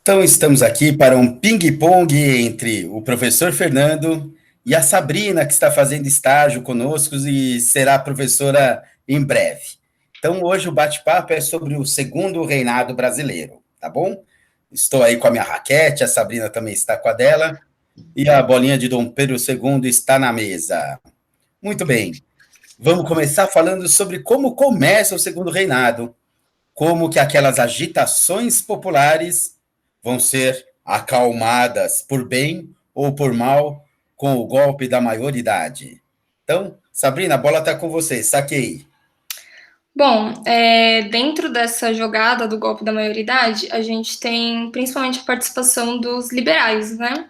Então, estamos aqui para um ping-pong entre o professor Fernando e a Sabrina, que está fazendo estágio conosco e será professora em breve. Então, hoje o bate-papo é sobre o segundo reinado brasileiro, tá bom? Estou aí com a minha raquete, a Sabrina também está com a dela, e a bolinha de Dom Pedro II está na mesa. Muito bem, vamos começar falando sobre como começa o segundo reinado, como que aquelas agitações populares vão ser acalmadas por bem ou por mal com o golpe da maioridade. Então, Sabrina, a bola está com você, saquei. Bom, dentro dessa jogada do golpe da maioridade, a gente tem principalmente a participação dos liberais, né?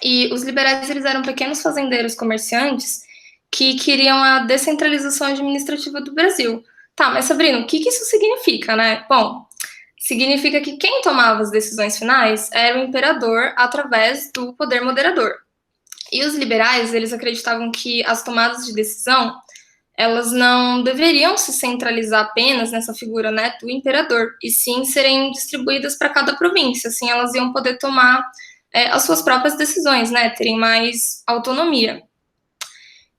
E os liberais eles eram pequenos fazendeiros comerciantes que queriam a descentralização administrativa do Brasil. Tá, mas Sabrina, o que isso significa, né? Bom, significa que quem tomava as decisões finais era o imperador através do poder moderador. E os liberais, eles acreditavam que as tomadas de decisão elas não deveriam se centralizar apenas nessa figura, né, do imperador, e sim serem distribuídas para cada província, assim elas iam poder tomar as suas próprias decisões, né, terem mais autonomia.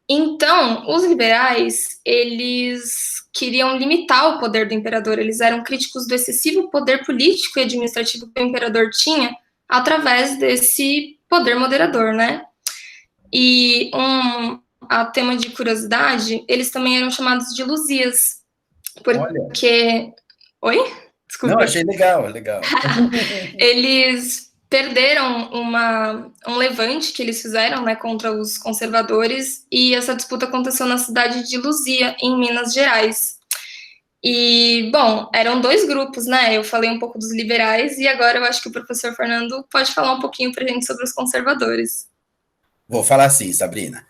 Então, os liberais, eles queriam limitar o poder do imperador, eles eram críticos do excessivo poder político e administrativo que o imperador tinha através desse poder moderador, né? E a tema de curiosidade, eles também eram chamados de Luzias, Olha, porque. Oi? não, Desculpa. achei legal, legal. Eles perderam um levante que eles fizeram, né, contra os conservadores, e essa disputa aconteceu na cidade de Luzia, em Minas Gerais. E, bom, eram dois grupos, né? Eu falei um pouco dos liberais, e agora eu acho que o professor Fernando pode falar um pouquinho para a gente sobre os conservadores. Vou falar assim, Sabrina.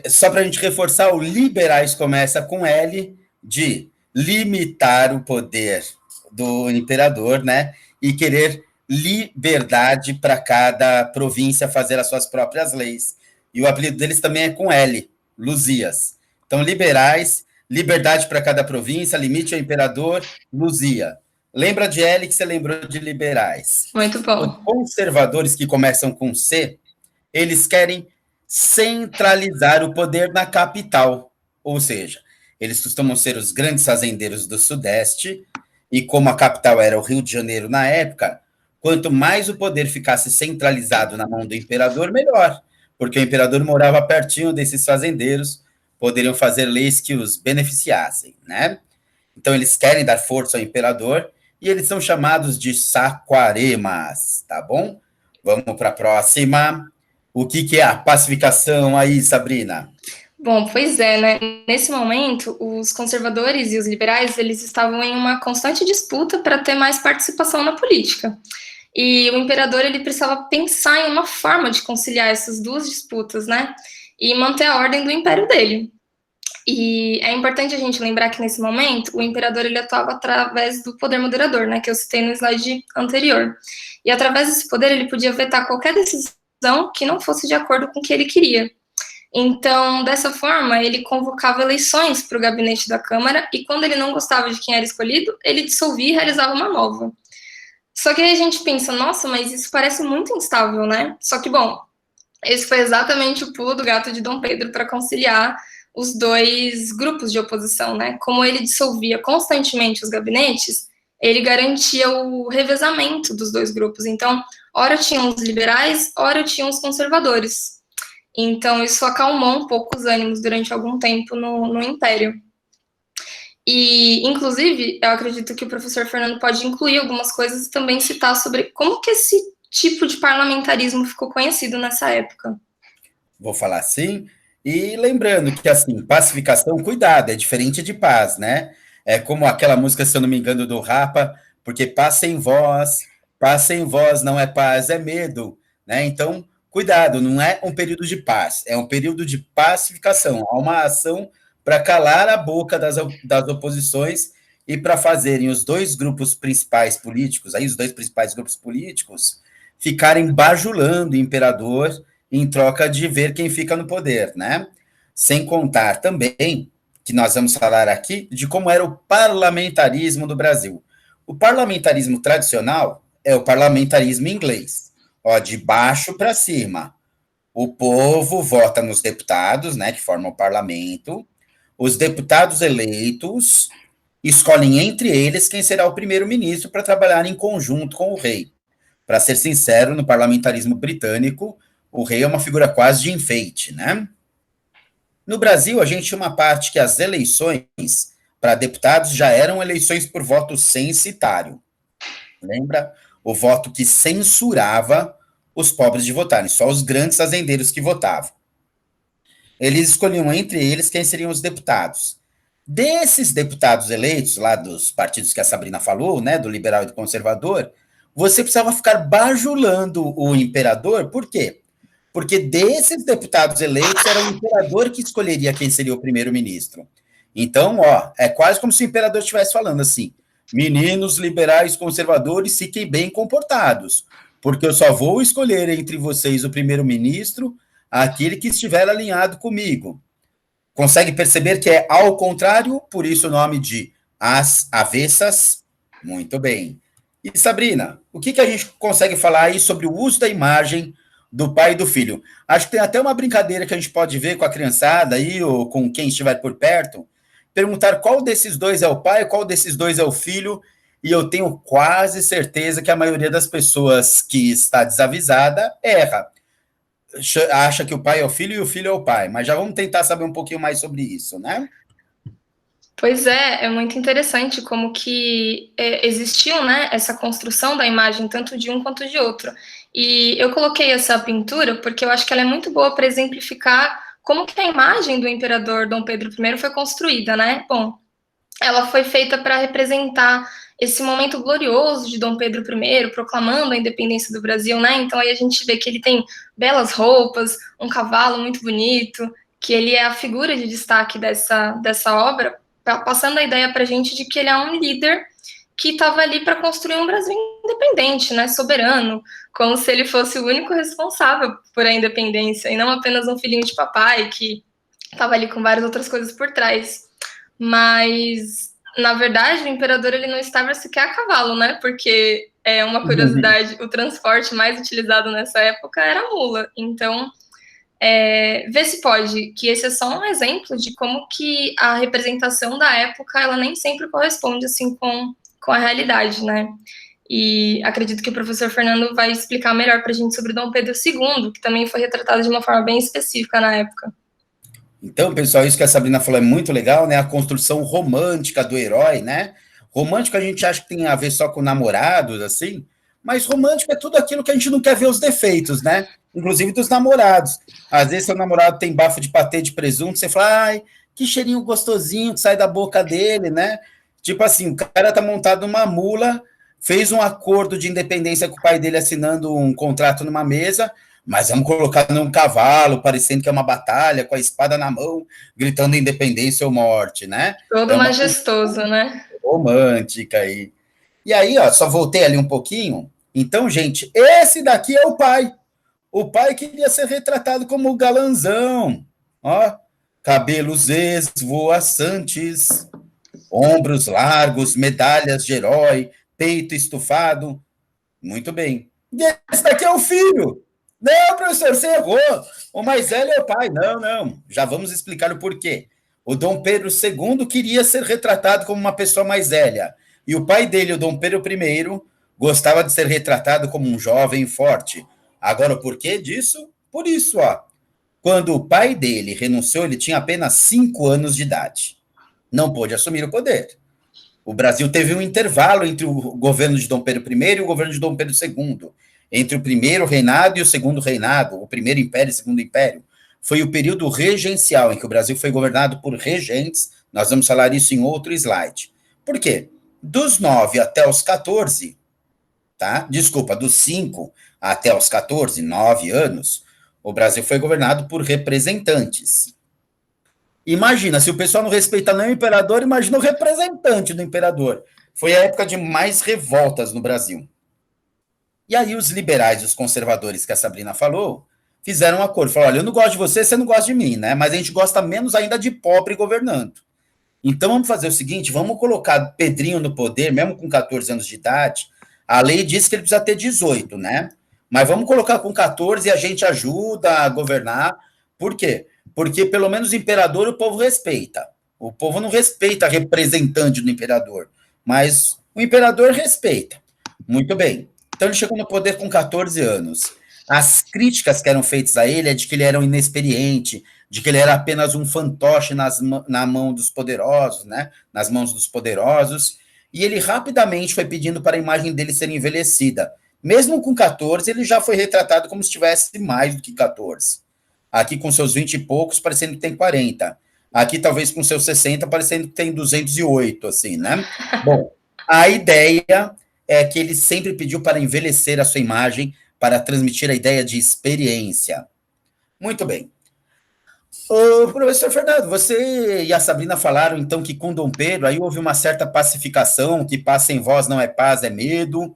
Só para a gente reforçar, o liberais começa com L de limitar o poder do imperador, né? E querer liberdade para cada província fazer as suas próprias leis. E o apelido deles também é com L, Luzias. Então, liberais, liberdade para cada província, limite ao imperador, Luzia. Lembra de L que você lembrou de liberais. Muito Os bom. conservadores que começam com C, eles querem centralizar o poder na capital. Ou seja, eles costumam ser os grandes fazendeiros do Sudeste, e como a capital era o Rio de Janeiro na época, quanto mais o poder ficasse centralizado na mão do imperador, melhor, porque o imperador morava pertinho desses fazendeiros, poderiam fazer leis que os beneficiassem, né? Então eles querem dar força ao imperador e eles são chamados de saquaremas, tá bom? Vamos para a próxima. O que é a pacificação aí, Sabrina? Bom, pois é, né? Nesse momento, os conservadores e os liberais, eles estavam em uma constante disputa para ter mais participação na política. E o imperador, ele precisava pensar em uma forma de conciliar essas duas disputas, né? E manter a ordem do império dele. E é importante a gente lembrar que nesse momento o imperador ele atuava através do poder moderador, né, que eu citei no slide anterior. E através desse poder ele podia vetar qualquer decisão que não fosse de acordo com o que ele queria. Então, dessa forma, ele convocava eleições para o gabinete da Câmara e quando ele não gostava de quem era escolhido, ele dissolvia e realizava uma nova. Só que aí a gente pensa, nossa, mas isso parece muito instável, né? Só que, bom, esse foi exatamente o pulo do gato de Dom Pedro para conciliar os dois grupos de oposição, né? Como ele dissolvia constantemente os gabinetes, ele garantia o revezamento dos dois grupos. Então, ora tinham os liberais, ora tinham os conservadores. Então, isso acalmou um pouco os ânimos durante algum tempo no Império. E, inclusive, eu acredito que o professor Fernando pode incluir algumas coisas e também citar sobre como que esse tipo de parlamentarismo ficou conhecido nessa época. Vou falar assim. E lembrando que, assim, pacificação, cuidado, é diferente de paz, né? É como aquela música, se eu não me engano, do Rapa, porque paz sem voz não é paz, é medo, né? Então, cuidado, não é um período de paz, é um período de pacificação. Há uma ação para calar a boca das oposições e para fazerem os dois grupos principais políticos, aí os dois principais grupos políticos, ficarem bajulando o imperador em troca de ver quem fica no poder, né? Sem contar também que nós vamos falar aqui de como era o parlamentarismo do Brasil. O parlamentarismo tradicional é o parlamentarismo inglês. Ó, de baixo para cima. O povo vota nos deputados, né, que formam o parlamento. Os deputados eleitos escolhem entre eles quem será o primeiro-ministro para trabalhar em conjunto com o rei. Para ser sincero, no parlamentarismo britânico, o rei é uma figura quase de enfeite, né? No Brasil, a gente tinha uma parte que as eleições para deputados já eram eleições por voto censitário. Lembra? O voto que censurava os pobres de votarem, só os grandes fazendeiros que votavam. Eles escolhiam entre eles quem seriam os deputados. Desses deputados eleitos, lá dos partidos que a Sabrina falou, né, do liberal e do conservador, você precisava ficar bajulando o imperador, por quê? Porque desses deputados eleitos era o imperador que escolheria quem seria o primeiro-ministro. Então, ó, é quase como se o imperador estivesse falando assim: meninos liberais conservadores, fiquem bem comportados, porque eu só vou escolher entre vocês o primeiro-ministro, aquele que estiver alinhado comigo. Consegue perceber que é ao contrário, por isso o nome de as avessas? Muito bem. E Sabrina, o que a gente consegue falar aí sobre o uso da imagem do pai e do filho? Acho que tem até uma brincadeira que a gente pode ver com a criançada aí, ou com quem estiver por perto, perguntar qual desses dois é o pai, qual desses dois é o filho, e eu tenho quase certeza que a maioria das pessoas que está desavisada erra. Acha que o pai é o filho e o filho é o pai, mas já vamos tentar saber um pouquinho mais sobre isso, né? Pois é muito interessante como que existiu, né, essa construção da imagem tanto de um quanto de outro. E eu coloquei essa pintura porque eu acho que ela é muito boa para exemplificar como que a imagem do imperador Dom Pedro I foi construída, né? Bom, ela foi feita para representar esse momento glorioso de Dom Pedro I, proclamando a independência do Brasil, né? Então aí a gente vê que ele tem belas roupas, um cavalo muito bonito, que ele é a figura de destaque dessa obra, passando a ideia para a gente de que ele é um líder que estava ali para construir um Brasil independente, né, soberano, como se ele fosse o único responsável por a independência, e não apenas um filhinho de papai que estava ali com várias outras coisas por trás. Mas, na verdade, o imperador ele não estava sequer a cavalo, né, porque é uma curiosidade, o transporte mais utilizado nessa época era a mula, então vê se pode, que esse é só um exemplo de como que a representação da época, ela nem sempre corresponde, assim, com a realidade, né? E acredito que o professor Fernando vai explicar melhor para a gente sobre Dom Pedro II, que também foi retratado de uma forma bem específica na época. Então, pessoal, isso que a Sabrina falou é muito legal, né? A construção romântica do herói, né? Romântico a gente acha que tem a ver só com namorados, assim, mas romântico é tudo aquilo que a gente não quer ver os defeitos, né? Inclusive dos namorados. Às vezes seu namorado tem bafo de patê de presunto, você fala, ai, que cheirinho gostosinho que sai da boca dele, né? Tipo assim, o cara tá montado numa mula, fez um acordo de independência com o pai dele assinando um contrato numa mesa, mas vamos colocar num cavalo, parecendo que é uma batalha, com a espada na mão, gritando independência ou morte, né? Todo É uma majestoso, né? romântica aí. E aí, ó, só voltei ali um pouquinho. Então, gente, esse daqui é o pai. O pai queria ser retratado como galanzão, ó, cabelos esvoaçantes, ombros largos, medalhas de herói, peito estufado. Muito bem. E esse daqui é o filho. Não, professor, você errou. O mais velho é o pai. Não, não. Já vamos explicar o porquê. O Dom Pedro II queria ser retratado como uma pessoa mais velha. E o pai dele, o Dom Pedro I, gostava de ser retratado como um jovem forte. Agora, o porquê disso? Por isso, ó. Quando o pai dele renunciou, ele tinha apenas 5 anos de idade. Não pôde assumir o poder. O Brasil teve um intervalo entre o governo de Dom Pedro I e o governo de Dom Pedro II. Entre o primeiro reinado e o segundo reinado, o primeiro império e o segundo império. Foi o período regencial, em que o Brasil foi governado por regentes. Nós vamos falar isso em outro slide. Por quê? Dos 9 até os 14, tá? Desculpa, dos 5 até os 14, 9 anos, o Brasil foi governado por representantes. Imagina, se o pessoal não respeita nem o imperador, imagina o representante do imperador. Foi a época de mais revoltas no Brasil. E aí os liberais e os conservadores que a Sabrina falou, fizeram um acordo. Falaram, olha, eu não gosto de você, você não gosta de mim, né? Mas a gente gosta menos ainda de pobre governando. Então vamos fazer o seguinte, vamos colocar Pedrinho no poder, mesmo com 14 anos de idade, A lei diz que ele precisa ter 18, né? Mas vamos colocar com 14 e a gente ajuda a governar. Por quê? Porque pelo menos o imperador o povo respeita. O povo não respeita representante do imperador, mas o imperador respeita. Muito bem. Então ele chegou no poder com 14 anos. As críticas que eram feitas a ele é de que ele era um inexperiente, de que ele era apenas um fantoche na mão dos poderosos, né? Nas mãos dos poderosos. E ele rapidamente foi pedindo para a imagem dele ser envelhecida. Mesmo com 14, ele já foi retratado como se tivesse mais do que 14. Aqui com seus 20 e poucos, parecendo que tem 40. Aqui, talvez com seus 60, parecendo que tem 208, assim, né? Bom, a ideia é que ele sempre pediu para envelhecer a sua imagem, para transmitir a ideia de experiência. Muito bem. Ô, professor Fernando, você e a Sabrina falaram, então, que com Dom Pedro aí houve uma certa pacificação, que paz sem voz não é paz, é medo,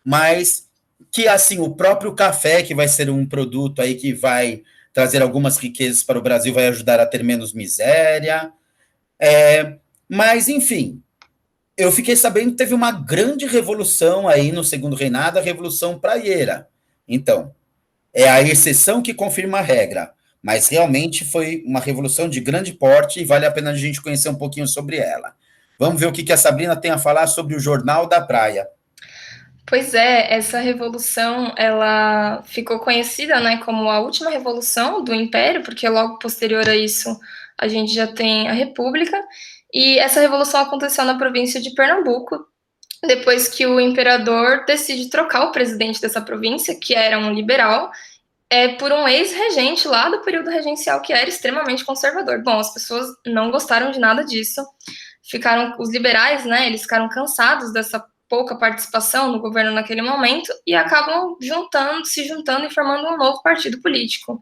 mas que, assim, o próprio café, que vai ser um produto aí que vai trazer algumas riquezas para o Brasil, vai ajudar a ter menos miséria. Mas, enfim, eu fiquei sabendo que teve uma grande revolução aí no segundo reinado, a Revolução Praieira. Então, é a exceção que confirma a regra, mas realmente foi uma revolução de grande porte e vale a pena a gente conhecer um pouquinho sobre ela. Vamos ver o que a Sabrina tem a falar sobre o Jornal da Praia. Pois é, essa revolução, ela ficou conhecida, né, como a última revolução do Império, porque logo posterior a isso a gente já tem a República, e essa revolução aconteceu na província de Pernambuco, depois que o imperador decide trocar o presidente dessa província, que era um liberal, por um ex-regente lá do período regencial, que era extremamente conservador. Bom, as pessoas não gostaram de nada disso, os liberais, né, eles ficaram cansados dessa pouca participação no governo naquele momento e acabam se juntando e formando um novo partido político,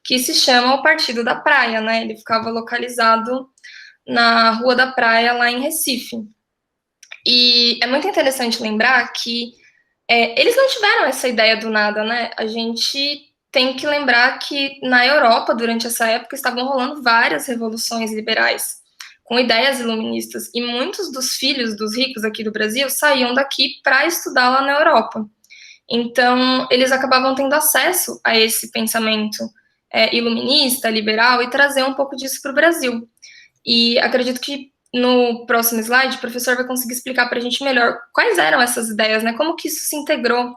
que se chama o Partido da Praia, né? Ele ficava localizado na Rua da Praia, lá em Recife. E é muito interessante lembrar que eles não tiveram essa ideia do nada, né? A gente tem que lembrar que na Europa, durante essa época, estavam rolando várias revoluções liberais com ideias iluministas, e muitos dos filhos dos ricos aqui do Brasil saíam daqui para estudar lá na Europa. Então, eles acabavam tendo acesso a esse pensamento iluminista, liberal, e trazer um pouco disso para o Brasil. E acredito que no próximo slide o professor vai conseguir explicar para a gente melhor quais eram essas ideias, né? Como que isso se integrou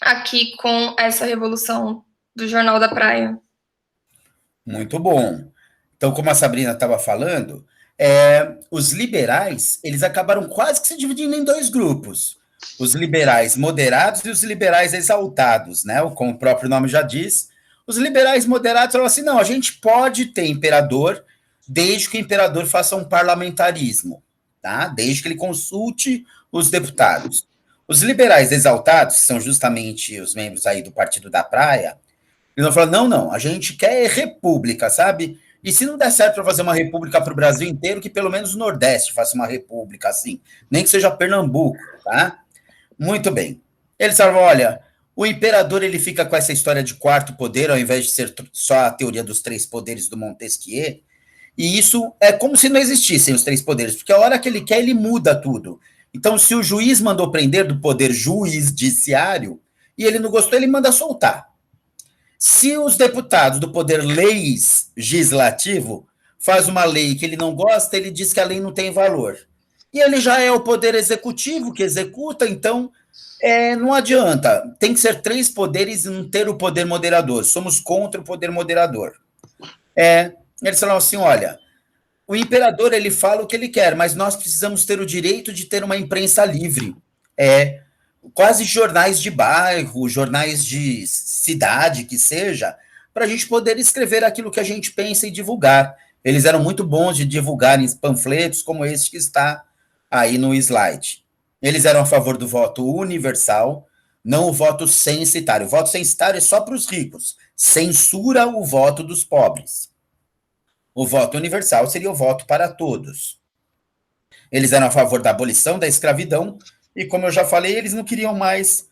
aqui com essa revolução do Jornal da Praia. Muito bom. Então, como a Sabrina estava falando, os liberais, eles acabaram quase que se dividindo em dois grupos. Os liberais moderados e os liberais exaltados, né? Como o próprio nome já diz. Os liberais moderados falaram assim, não, a gente pode ter imperador desde que o imperador faça um parlamentarismo, tá? Desde que ele consulte os deputados. Os liberais exaltados, que são justamente os membros aí do Partido da Praia, eles vão falar, não, a gente quer república, sabe? E se não der certo para fazer uma república para o Brasil inteiro, que pelo menos o Nordeste faça uma república assim, nem que seja Pernambuco, tá? Muito bem. Eles falam, olha, o imperador ele fica com essa história de quarto poder, ao invés de ser só a teoria dos três poderes do Montesquieu, e isso é como se não existissem os três poderes, porque a hora que ele quer, ele muda tudo. Então, se o juiz mandou prender do poder jurisdicionário, e ele não gostou, ele manda soltar. Se os deputados do poder legislativo faz uma lei que ele não gosta, ele diz que a lei não tem valor. E ele já é o poder executivo que executa, então não adianta. Tem que ser três poderes e não ter o poder moderador. Somos contra o poder moderador. Eles falam assim, olha, o imperador ele fala o que ele quer, mas nós precisamos ter o direito de ter uma imprensa livre. Quase jornais de bairro, jornais de cidade, que seja, para a gente poder escrever aquilo que a gente pensa e divulgar. Eles eram muito bons de divulgar em panfletos como esse que está aí no slide. Eles eram a favor do voto universal, não o voto censitário. O voto censitário é só para os ricos, censura o voto dos pobres. O voto universal seria o voto para todos. Eles eram a favor da abolição da escravidão, e como eu já falei, eles não queriam mais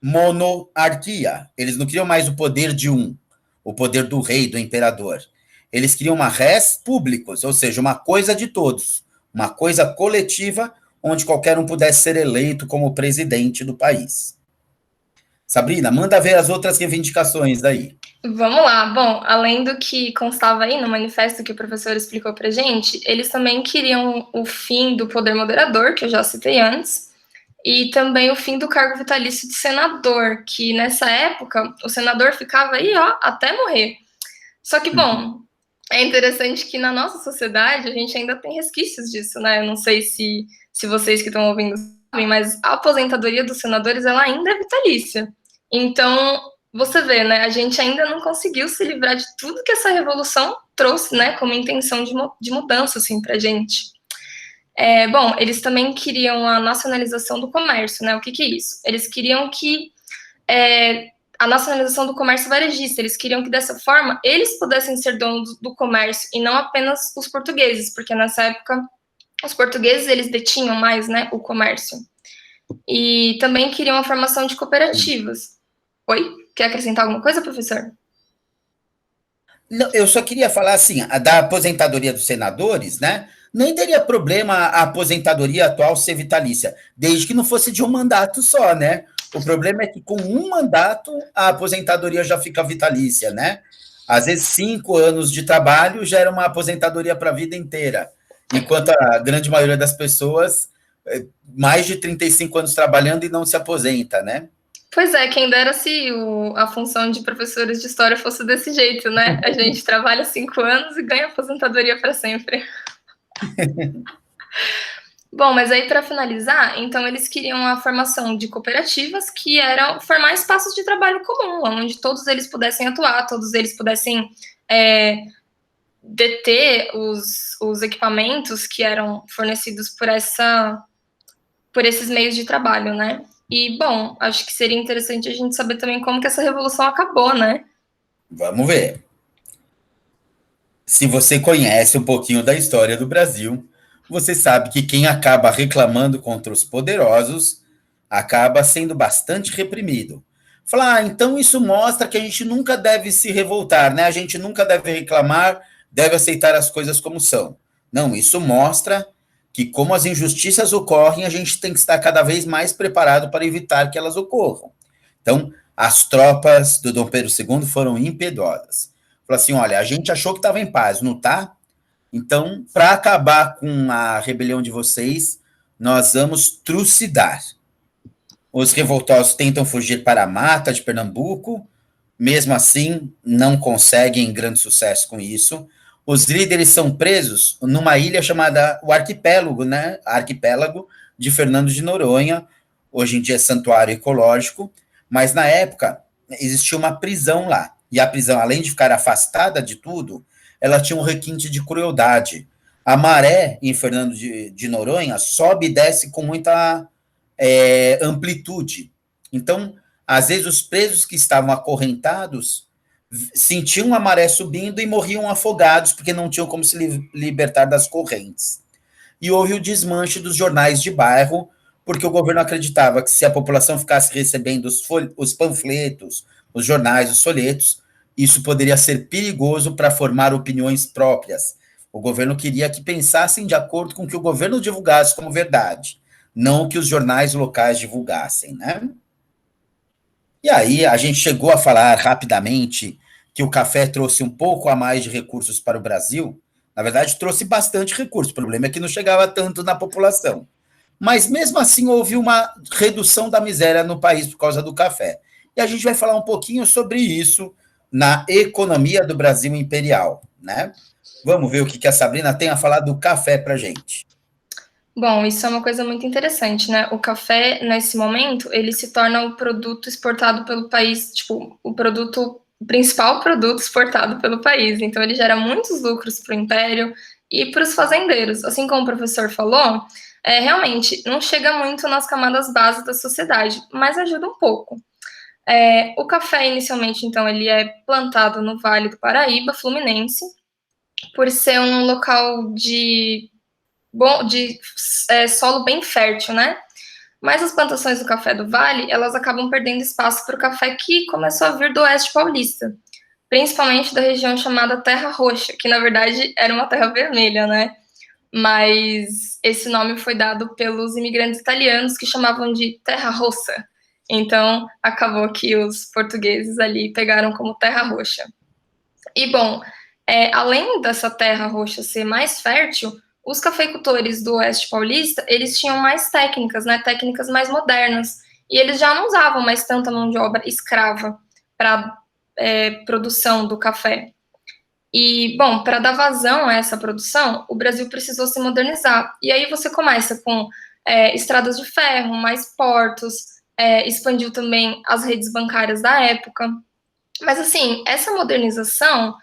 monarquia, eles não queriam mais o poder de um, o poder do rei, do imperador. Eles queriam uma res públicos, ou seja, uma coisa de todos, uma coisa coletiva, onde qualquer um pudesse ser eleito como presidente do país. Sabrina, manda ver as outras reivindicações daí. Vamos lá. Bom, além do que constava aí no manifesto que o professor explicou para gente, eles também queriam o fim do poder moderador, que eu já citei antes, e também o fim do cargo vitalício de senador, que nessa época o senador ficava aí, ó, até morrer. Só que, bom, é interessante que na nossa sociedade a gente ainda tem resquícios disso, né? Eu não sei se vocês que estão ouvindo sabem, mas a aposentadoria dos senadores ela ainda é vitalícia. Então, você vê, né? A gente ainda não conseguiu se livrar de tudo que essa revolução trouxe, né? Como intenção de mudança, assim, pra gente. Bom, eles também queriam a nacionalização do comércio, né? O que é isso? Eles queriam que a nacionalização do comércio varejista. Eles queriam que, dessa forma, eles pudessem ser donos do comércio e não apenas os portugueses, porque nessa época os portugueses eles detinham mais, né, o comércio. E também queriam a formação de cooperativas. Oi? Quer acrescentar alguma coisa, professor? Não, eu só queria falar assim, da aposentadoria dos senadores, né? Nem teria problema a aposentadoria atual ser vitalícia, desde que não fosse de um mandato só, né? O problema é que com um mandato a aposentadoria já fica vitalícia, né? Às vezes 5 anos de trabalho já era uma aposentadoria para a vida inteira, enquanto a grande maioria das pessoas mais de 35 anos trabalhando e não se aposenta, né? Pois é, quem dera se a função de professores de história fosse desse jeito, né? A gente trabalha 5 anos e ganha aposentadoria para sempre. Bom, mas aí para finalizar, então eles queriam a formação de cooperativas que eram formar espaços de trabalho comum, onde todos eles pudessem atuar, todos eles pudessem deter os equipamentos que eram fornecidos por esses meios de trabalho, né? E, bom, acho que seria interessante a gente saber também como que essa revolução acabou, né? Vamos ver. Se você conhece um pouquinho da história do Brasil, você sabe que quem acaba reclamando contra os poderosos acaba sendo bastante reprimido. Falar, então isso mostra que a gente nunca deve se revoltar, né? A gente nunca deve reclamar, deve aceitar as coisas como são. Não, isso mostra que como as injustiças ocorrem, a gente tem que estar cada vez mais preparado para evitar que elas ocorram. Então, as tropas do Dom Pedro II foram impiedosas. Falou assim, olha, a gente achou que estava em paz, não está? Então, para acabar com a rebelião de vocês, nós vamos trucidar. Os revoltosos tentam fugir para a mata de Pernambuco, mesmo assim, não conseguem grande sucesso com isso. Os líderes são presos numa ilha chamada o Arquipélago, né? Arquipélago de Fernando de Noronha, hoje em dia é santuário ecológico, mas na época existia uma prisão lá. E a prisão, além de ficar afastada de tudo, ela tinha um requinte de crueldade. A maré em Fernando de Noronha sobe e desce com muita amplitude. Então, às vezes, os presos que estavam acorrentados sentiam a maré subindo e morriam afogados porque não tinham como se libertar das correntes. E houve o desmanche dos jornais de bairro, porque o governo acreditava que se a população ficasse recebendo os panfletos, os jornais, os folhetos, isso poderia ser perigoso para formar opiniões próprias. O governo queria que pensassem de acordo com o que o governo divulgasse como verdade, não o que os jornais locais divulgassem, né? E aí a gente chegou a falar rapidamente que o café trouxe um pouco a mais de recursos para o Brasil. Na verdade, trouxe bastante recursos. O problema é que não chegava tanto na população. Mas mesmo assim houve uma redução da miséria no país por causa do café. E a gente vai falar um pouquinho sobre isso na economia do Brasil imperial, né? Vamos ver o que a Sabrina tem a falar do café para a gente. Bom, isso é uma coisa muito interessante, né? O café, nesse momento, ele se torna o produto exportado pelo país, tipo, o principal produto exportado pelo país. Então, ele gera muitos lucros para o império e para os fazendeiros. Assim como o professor falou, realmente não chega muito nas camadas básicas da sociedade, mas ajuda um pouco. O café, inicialmente, então, ele é plantado no Vale do Paraíba, Fluminense, por ser um local de solo bem fértil, né? Mas as plantações do café do Vale, elas acabam perdendo espaço para o café que começou a vir do oeste paulista, principalmente da região chamada Terra Roxa, que na verdade era uma terra vermelha, né? mas esse nome foi dado pelos imigrantes italianos que chamavam de Terra Rossa. Então, acabou que os portugueses ali pegaram como Terra Roxa. E, bom, além dessa terra roxa ser mais fértil, os cafeicultores do Oeste Paulista, eles tinham mais técnicas, né? Técnicas mais modernas. E eles já não usavam mais tanta mão de obra escrava para produção do café. E, bom, para dar vazão a essa produção, o Brasil precisou se modernizar. E aí você começa com estradas de ferro, mais portos, expandiu também as redes bancárias da época. Mas, assim, essa modernização,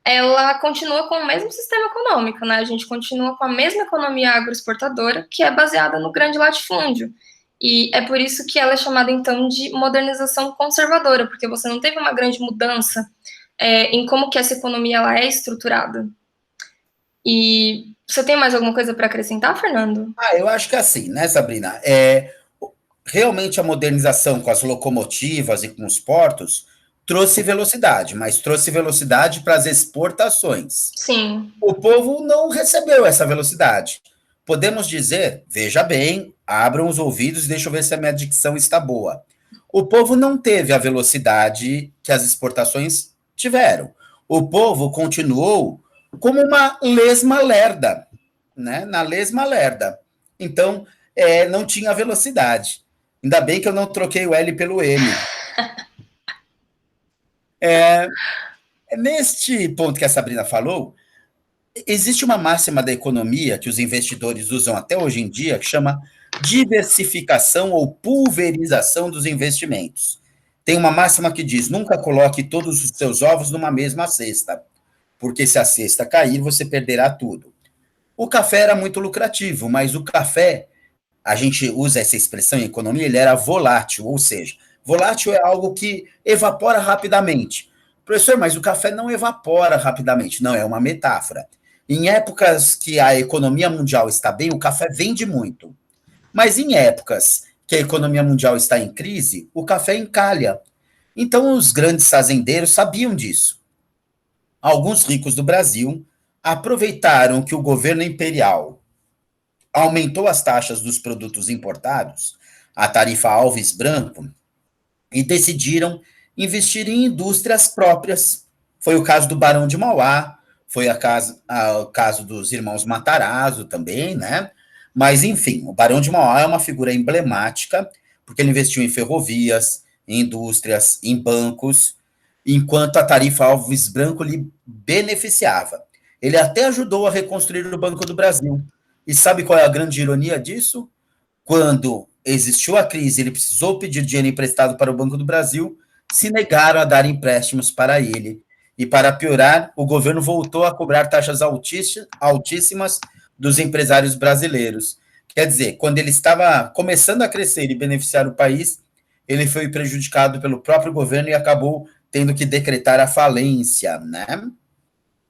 ela continua com o mesmo sistema econômico, né? A gente continua com a mesma economia agroexportadora, que é baseada no grande latifúndio. E é por isso que ela é chamada, então, de modernização conservadora, porque você não teve uma grande mudança em como que essa economia ela é estruturada. E você tem mais alguma coisa para acrescentar, Fernando? Eu acho que assim, né, Sabrina? Realmente a modernização com as locomotivas e com os portos trouxe velocidade, mas trouxe velocidade para as exportações. Sim. O povo não recebeu essa velocidade. Podemos dizer, veja bem, abram os ouvidos e deixa eu ver se a minha dicção está boa. O povo não teve a velocidade que as exportações tiveram. O povo continuou como uma lesma lerda, né? Na lesma lerda. Então, não tinha velocidade. Ainda bem que eu não troquei o L pelo M. Neste ponto que a Sabrina falou, existe uma máxima da economia que os investidores usam até hoje em dia, que chama diversificação ou pulverização dos investimentos. Tem uma máxima que diz: nunca coloque todos os seus ovos numa mesma cesta, porque se a cesta cair, você perderá tudo. O café era muito lucrativo, mas o café, a gente usa essa expressão em economia, ele era volátil, ou seja, volátil é algo que evapora rapidamente. Professor, mas o café não evapora rapidamente. Não, é uma metáfora. Em épocas que a economia mundial está bem, o café vende muito. Mas em épocas que a economia mundial está em crise, o café encalha. Então os grandes fazendeiros sabiam disso. Alguns ricos do Brasil aproveitaram que o governo imperial aumentou as taxas dos produtos importados, a tarifa Alves Branco, e decidiram investir em indústrias próprias. Foi o caso do Barão de Mauá, foi o caso dos irmãos Matarazzo também, né? Mas, enfim, o Barão de Mauá é uma figura emblemática, porque ele investiu em ferrovias, em indústrias, em bancos, enquanto a tarifa Alves Branco lhe beneficiava. Ele até ajudou a reconstruir o Banco do Brasil. E sabe qual é a grande ironia disso? Quando existiu a crise, ele precisou pedir dinheiro emprestado para o Banco do Brasil, se negaram a dar empréstimos para ele. E para piorar, o governo voltou a cobrar taxas altíssimas dos empresários brasileiros. Quer dizer, quando ele estava começando a crescer e beneficiar o país, ele foi prejudicado pelo próprio governo e acabou tendo que decretar a falência, né?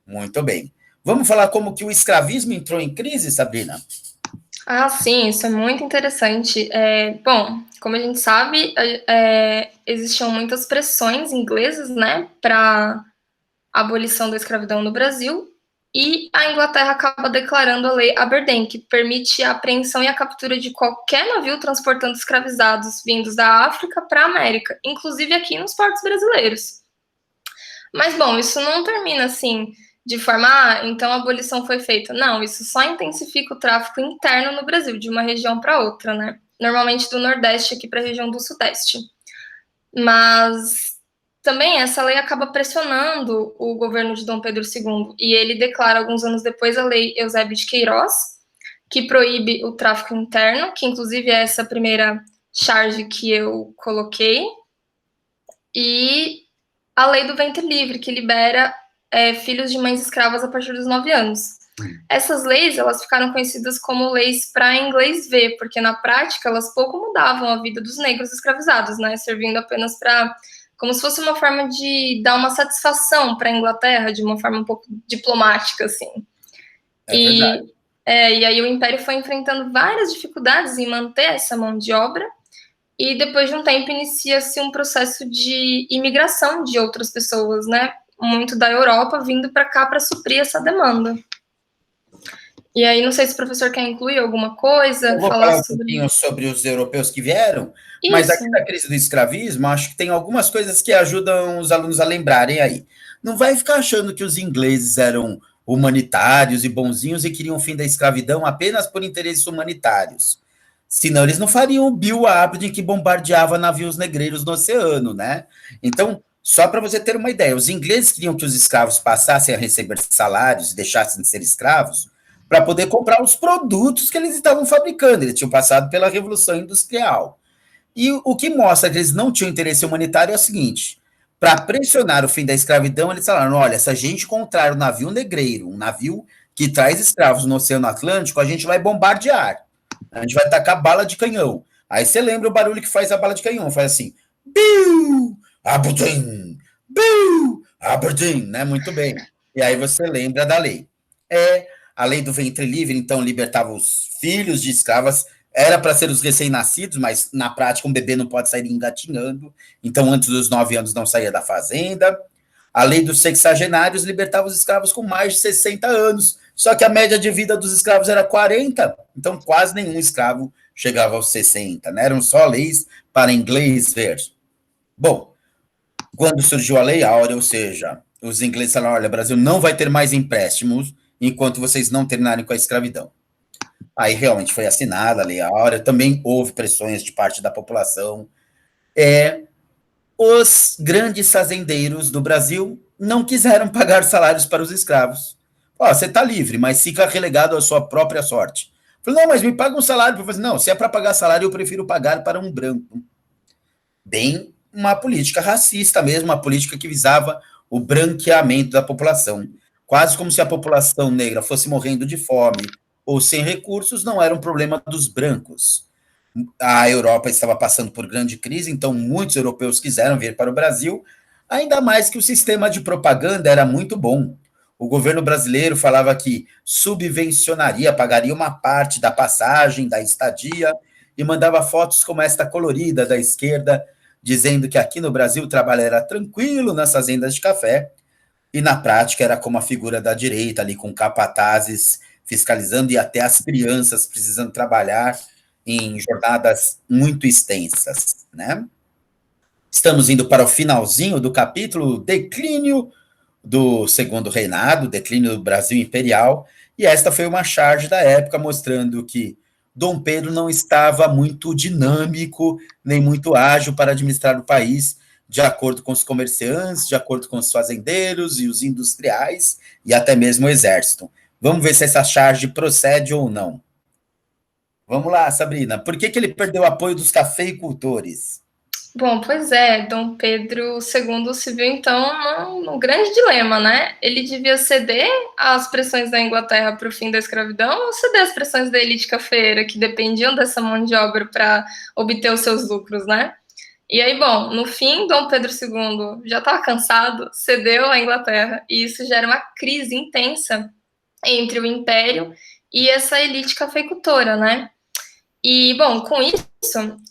Muito bem. Vamos falar como que o escravismo entrou em crise, Sabrina? Ah, sim, isso é muito interessante. Bom, como a gente sabe, existiam muitas pressões inglesas, né, para a abolição da escravidão no Brasil, e a Inglaterra acaba declarando a Lei Aberdeen, que permite a apreensão e a captura de qualquer navio transportando escravizados vindos da África para a América, inclusive aqui nos portos brasileiros. Mas, bom, isso não termina assim, de forma, então a abolição foi feita. Não, isso só intensifica o tráfico interno no Brasil, de uma região para outra, né? Normalmente do Nordeste aqui para a região do Sudeste. Mas também essa lei acaba pressionando o governo de Dom Pedro II, e ele declara, alguns anos depois, a Lei Eusébio de Queiroz, que proíbe o tráfico interno, que inclusive é essa primeira charge que eu coloquei, e a Lei do Ventre Livre, que libera filhos de mães escravas a partir dos 9 anos. Essas leis, elas ficaram conhecidas como leis para inglês ver, porque na prática elas pouco mudavam a vida dos negros escravizados, né, servindo apenas para, como se fosse uma forma de dar uma satisfação para a Inglaterra, de uma forma um pouco diplomática, assim. Verdade. E aí o Império foi enfrentando várias dificuldades em manter essa mão de obra, e depois de um tempo inicia-se um processo de imigração de outras pessoas, né, muito da Europa, vindo para cá para suprir essa demanda. E aí, não sei se o professor quer incluir alguma coisa, Eu vou falar falar um sobre pouquinho sobre os europeus que vieram, mas isso. aqui da crise do escravismo, acho que tem algumas coisas que ajudam os alunos a lembrarem aí. Não vai ficar achando que os ingleses eram humanitários e bonzinhos e queriam o fim da escravidão apenas por interesses humanitários. Senão eles não fariam o Bill Aberdeen que bombardeava navios negreiros no oceano, né? Então, só para você ter uma ideia, os ingleses queriam que os escravos passassem a receber salários e deixassem de ser escravos para poder comprar os produtos que eles estavam fabricando. Eles tinham passado pela Revolução Industrial. E o que mostra que eles não tinham interesse humanitário é o seguinte: para pressionar o fim da escravidão, eles falaram: olha, se a gente encontrar um navio negreiro, um navio que traz escravos no Oceano Atlântico, a gente vai bombardear. A gente vai tacar bala de canhão. Aí você lembra o barulho que faz a bala de canhão? Faz assim: Biu! Aberdeen! Biu! Aberdeen, né? Muito bem. E aí você lembra da lei. A lei do ventre livre, então, libertava os filhos de escravas. Era para ser os recém-nascidos, mas na prática um bebê não pode sair engatinhando. Então, antes dos 9 anos, não saía da fazenda. A lei dos sexagenários libertava os escravos com mais de 60 anos. Só que a média de vida dos escravos era 40. Então, quase nenhum escravo chegava aos 60. Né? Eram só leis para inglês ver. Bom, quando surgiu a Lei Áurea, ou seja, os ingleses falaram: olha, o Brasil não vai ter mais empréstimos enquanto vocês não terminarem com a escravidão. Aí realmente foi assinada a Lei Áurea, também houve pressões de parte da população. Os grandes fazendeiros do Brasil não quiseram pagar salários para os escravos. Ó, você está livre, mas fica relegado à sua própria sorte. Falei: não, mas me paga um salário. Eu falei: não, se é para pagar salário, eu prefiro pagar para um branco. Bem, uma política racista mesmo, uma política que visava o branqueamento da população. Quase como se a população negra fosse morrendo de fome ou sem recursos, não era um problema dos brancos. A Europa estava passando por grande crise, então muitos europeus quiseram vir para o Brasil, ainda mais que o sistema de propaganda era muito bom. O governo brasileiro falava que subvencionaria, pagaria uma parte da passagem, da estadia, e mandava fotos como esta colorida da esquerda, dizendo que aqui no Brasil o trabalho era tranquilo nas fazendas de café, e na prática era como a figura da direita, ali com capatazes fiscalizando e até as crianças precisando trabalhar em jornadas muito extensas, né? Estamos indo para o finalzinho do capítulo Declínio do Segundo Reinado, Declínio do Brasil Imperial, e esta foi uma charge da época mostrando que Dom Pedro não estava muito dinâmico, nem muito ágil para administrar o país, de acordo com os comerciantes, de acordo com os fazendeiros e os industriais, e até mesmo o exército. Vamos ver se essa charge procede ou não. Vamos lá, Sabrina. Por que ele perdeu o apoio dos cafeicultores? Bom, pois é, Dom Pedro II se viu então num grande dilema, né? Ele devia ceder às pressões da Inglaterra para o fim da escravidão ou ceder às pressões da elite cafeira, que dependiam dessa mão de obra para obter os seus lucros, né? E aí, bom, no fim, Dom Pedro II já estava cansado, cedeu à Inglaterra, e isso gera uma crise intensa entre o Império e essa elite cafeicultora, né? E, bom, com isso,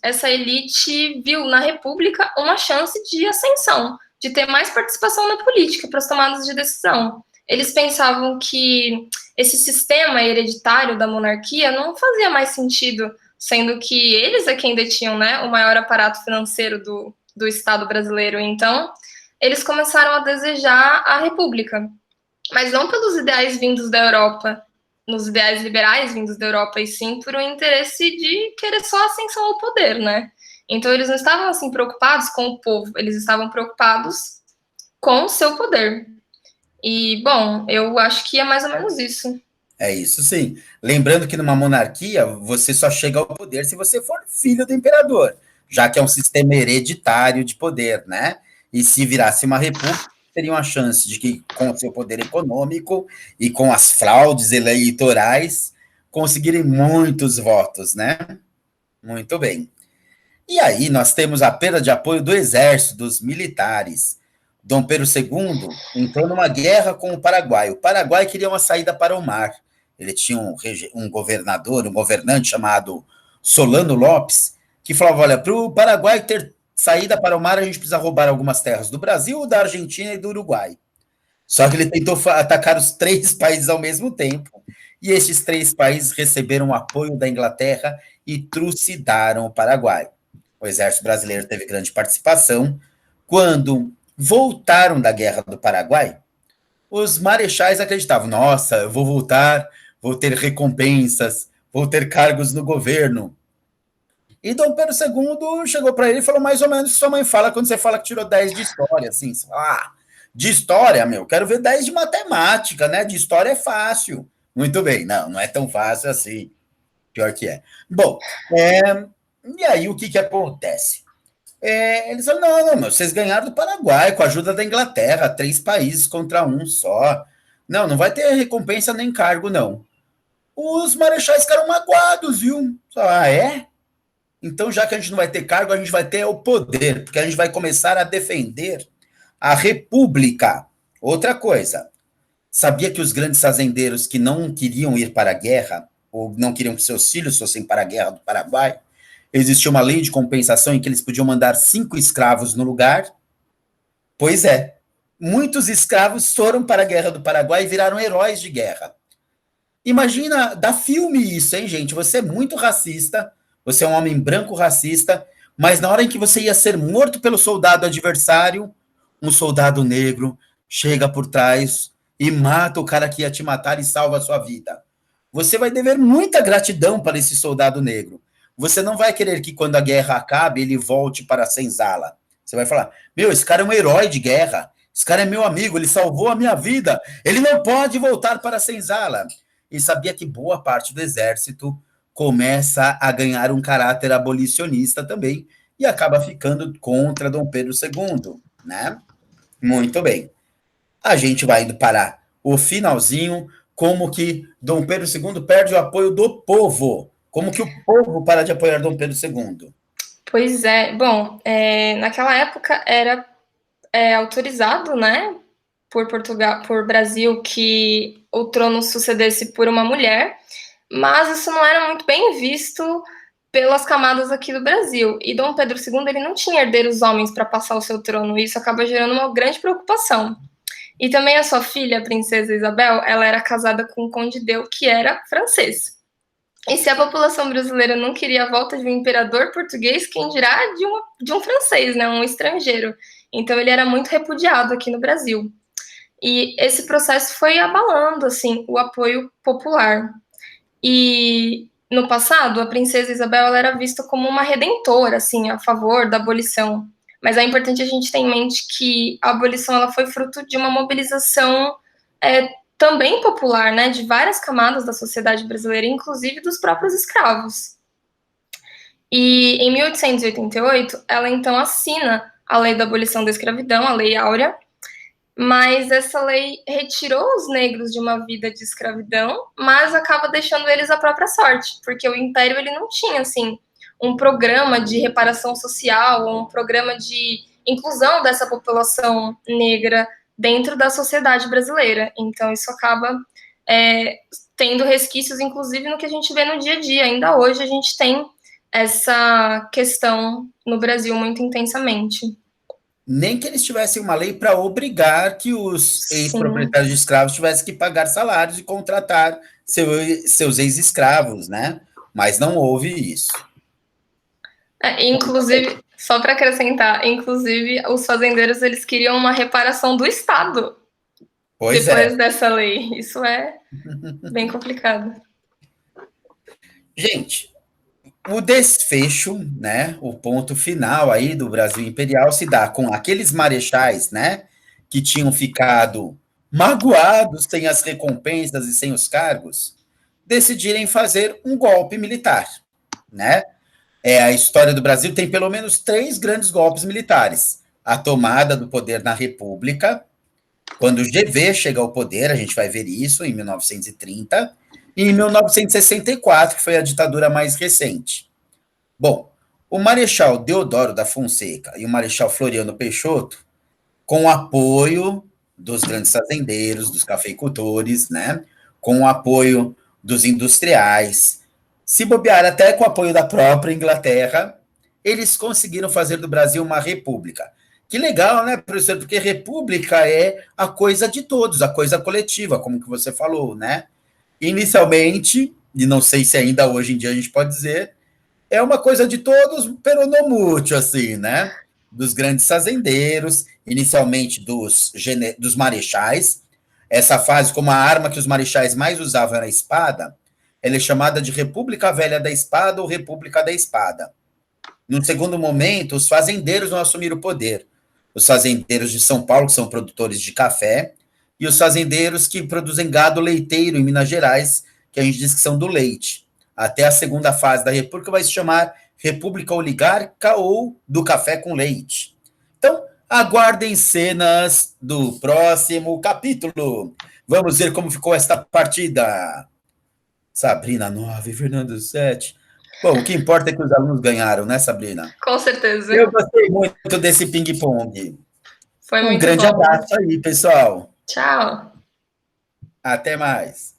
essa elite viu na República uma chance de ascensão, de ter mais participação na política para as tomadas de decisão. Eles pensavam que esse sistema hereditário da monarquia não fazia mais sentido, sendo que eles é quem detinham, né, o maior aparato financeiro do Estado brasileiro. Então, eles começaram a desejar a República, mas não pelos ideais vindos da Europa, nos ideais liberais vindos da Europa, e sim por um interesse de querer só ascensão ao poder, né? Então eles não estavam assim preocupados com o povo, eles estavam preocupados com o seu poder. E, bom, eu acho que é mais ou menos isso. É isso, sim. Lembrando que numa monarquia, você só chega ao poder se você for filho do imperador, já que é um sistema hereditário de poder, né? E se virasse uma república, teria uma chance de que, com o seu poder econômico e com as fraudes eleitorais, conseguirem muitos votos, né? Muito bem. E aí nós temos a perda de apoio do exército, dos militares. Dom Pedro II entrou numa guerra com o Paraguai. O Paraguai queria uma saída para o mar. Ele tinha um governador, um governante chamado Solano Lopes, que falava: olha, para o Paraguai ter saída para o mar, a gente precisa roubar algumas terras do Brasil, da Argentina e do Uruguai. Só que ele tentou atacar os três países ao mesmo tempo. e esses 3 países receberam o apoio da Inglaterra e trucidaram o Paraguai. O exército brasileiro teve grande participação. Quando voltaram da Guerra do Paraguai, os marechais acreditavam: nossa, eu vou voltar, vou ter recompensas, vou ter cargos no governo. E Dom Pedro II chegou para ele e falou mais ou menos o que sua mãe fala quando você fala que tirou 10 de história, assim, de história, meu, quero ver 10 de matemática, né? De história é fácil. Muito bem, não é tão fácil assim. Pior que é. Bom, e aí o que acontece? Eles falam, não, vocês ganharam do Paraguai com a ajuda da Inglaterra, 3 países contra um só. Não vai ter recompensa nem cargo, não. Os marechais ficaram magoados, viu? É? Então, já que a gente não vai ter cargo, a gente vai ter o poder, porque a gente vai começar a defender a República. Outra coisa, sabia que os grandes fazendeiros que não queriam ir para a guerra, ou não queriam que seus filhos fossem para a guerra do Paraguai, existia uma lei de compensação em que eles podiam mandar 5 escravos no lugar? Pois é, muitos escravos foram para a guerra do Paraguai e viraram heróis de guerra. Imagina, dá filme isso, hein, gente? Você é muito racista, você é um homem branco racista, mas na hora em que você ia ser morto pelo soldado adversário, um soldado negro chega por trás e mata o cara que ia te matar e salva a sua vida. Você vai dever muita gratidão para esse soldado negro. Você não vai querer que quando a guerra acabe, ele volte para a senzala. Você vai falar, meu, esse cara é um herói de guerra, esse cara é meu amigo, ele salvou a minha vida, ele não pode voltar para a senzala. E sabia que boa parte do exército começa a ganhar um caráter abolicionista também e acaba ficando contra Dom Pedro II, né? Muito bem. A gente vai indo para o finalzinho, como que Dom Pedro II perde o apoio do povo. Como que o povo para de apoiar Dom Pedro II? Pois é, bom, naquela época era autorizado, né, por Portugal, por Brasil, que o trono sucedesse por uma mulher, mas isso não era muito bem visto pelas camadas aqui do Brasil. E Dom Pedro II ele não tinha herdeiros homens para passar o seu trono, e isso acaba gerando uma grande preocupação. E também a sua filha, a princesa Isabel, ela era casada com um conde Deu, que era francês. E se a população brasileira não queria a volta de um imperador português, quem dirá de um francês, né, um estrangeiro. Então ele era muito repudiado aqui no Brasil. E esse processo foi abalando assim o apoio popular. E no passado, a princesa Isabel ela era vista como uma redentora, assim, a favor da abolição. Mas é importante a gente ter em mente que a abolição ela foi fruto de uma mobilização também popular, né, de várias camadas da sociedade brasileira, inclusive dos próprios escravos. E em 1888, ela então assina a Lei da Abolição da Escravidão, a Lei Áurea, mas essa lei retirou os negros de uma vida de escravidão, mas acaba deixando eles à própria sorte, porque o Império ele não tinha assim um programa de reparação social, um programa de inclusão dessa população negra dentro da sociedade brasileira. Então isso acaba tendo resquícios, inclusive, no que a gente vê no dia a dia. Ainda hoje a gente tem essa questão no Brasil muito intensamente. Nem que eles tivessem uma lei para obrigar que os Sim. ex-proprietários de escravos tivessem que pagar salários e contratar seus ex-escravos, né? Mas não houve isso. Inclusive, só para acrescentar, inclusive os fazendeiros eles queriam uma reparação do Estado Pois é. depois dessa lei. Isso é bem complicado. Gente, o desfecho, né, o ponto final aí do Brasil Imperial se dá com aqueles marechais, né, que tinham ficado magoados sem as recompensas e sem os cargos, decidirem fazer um golpe militar, né? A história do Brasil tem pelo menos 3 grandes golpes militares. A tomada do poder na República, quando o GV chega ao poder, a gente vai ver isso em 1930, e em 1964, que foi a ditadura mais recente. Bom, o Marechal Deodoro da Fonseca e o Marechal Floriano Peixoto, com o apoio dos grandes fazendeiros, dos cafeicultores, né, com o apoio dos industriais, se bobear até com o apoio da própria Inglaterra, eles conseguiram fazer do Brasil uma república. Que legal, né, professor? Porque república é a coisa de todos, a coisa coletiva, como que você falou, né? inicialmente, e não sei se ainda hoje em dia a gente pode dizer, é uma coisa de todos, pero no mútuo, assim, né? Dos grandes fazendeiros, inicialmente dos marechais. Essa fase, como a arma que os marechais mais usavam era a espada, ela é chamada de República Velha da Espada ou República da Espada. Num segundo momento, os fazendeiros vão assumir o poder. Os fazendeiros de São Paulo, que são produtores de café, e os fazendeiros que produzem gado leiteiro em Minas Gerais, que a gente diz que são do leite. Até a segunda fase da República vai se chamar República Oligarca ou do Café com Leite. Então, aguardem cenas do próximo capítulo. Vamos ver como ficou esta partida. Sabrina 9, Fernando 7. Bom, o que importa é que os alunos ganharam, né, Sabrina? Com certeza. Eu gostei muito desse ping-pong. Foi Um muito grande bom. abraço aí, pessoal. Tchau. Até mais.